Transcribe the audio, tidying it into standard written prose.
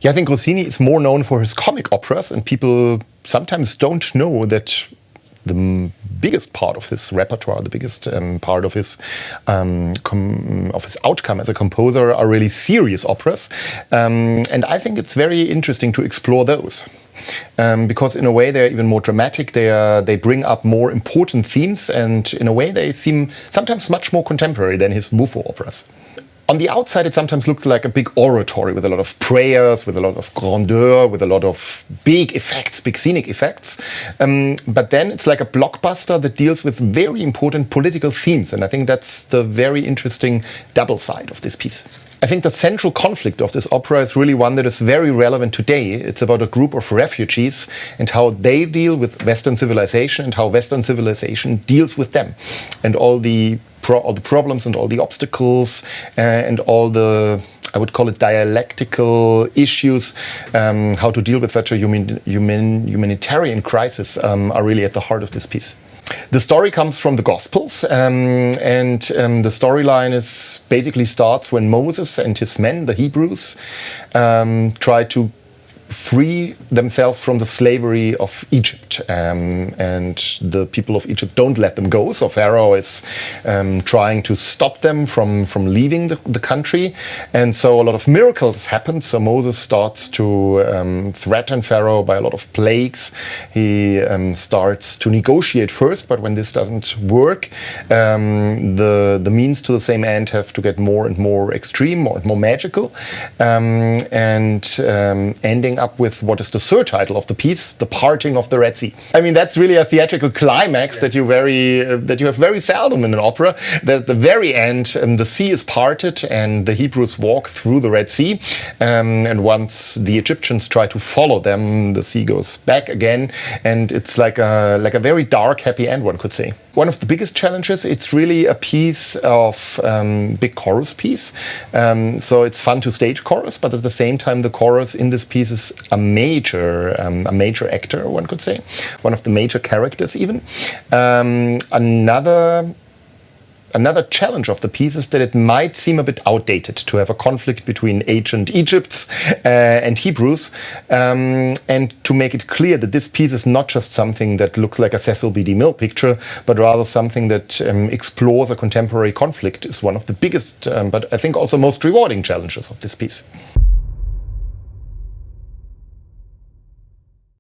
Yeah, I think Rossini is more known for his comic operas, and people sometimes don't know that the biggest part of his repertoire, the biggest part of his outcome as a composer are really serious operas. And I think it's very interesting to explore those. Because in a way they're even more dramatic, they bring up more important themes, and in a way they seem sometimes much more contemporary than his Buffo operas. On the outside, it sometimes looks like a big oratory with a lot of prayers, with a lot of grandeur, with a lot of big effects, big scenic effects. But then it's like a blockbuster that deals with very important political themes. And I think that's the very interesting double side of this piece. I think the central conflict of this opera is really one that is very relevant today. It's about a group of refugees and how they deal with Western civilization and how Western civilization deals with them. And all the problems and all the obstacles and all the, I would call it, dialectical issues, how to deal with such a humanitarian crisis are really at the heart of this piece. The story comes from the Gospels, and the storyline basically starts when Moses and his men, the Hebrews, try to free themselves from the slavery of Egypt, and the people of Egypt don't let them go. So Pharaoh is trying to stop them from leaving the country, and so a lot of miracles happen. So Moses starts to threaten Pharaoh by a lot of plagues. He starts to negotiate first, but when this doesn't work, the means to the same end have to get more and more extreme, more and more magical, and ending up with what is the third title of the piece, The Parting of the Red Sea. I mean, that's really a theatrical climax that you have very seldom in an opera. That at the very end, the sea is parted and the Hebrews walk through the Red Sea, and once the Egyptians try to follow them, the sea goes back again, and it's like a very dark, happy end, one could say. One of the biggest challenges, it's really a piece of big chorus piece. So it's fun to stage chorus, but at the same time, the chorus in this piece is a major actor, one could say, one of the major characters even. Another challenge of the piece is that it might seem a bit outdated to have a conflict between ancient Egypts and Hebrews, and to make it clear that this piece is not just something that looks like a Cecil B. DeMille picture, but rather something that explores a contemporary conflict is one of the biggest, but I think also most rewarding challenges of this piece.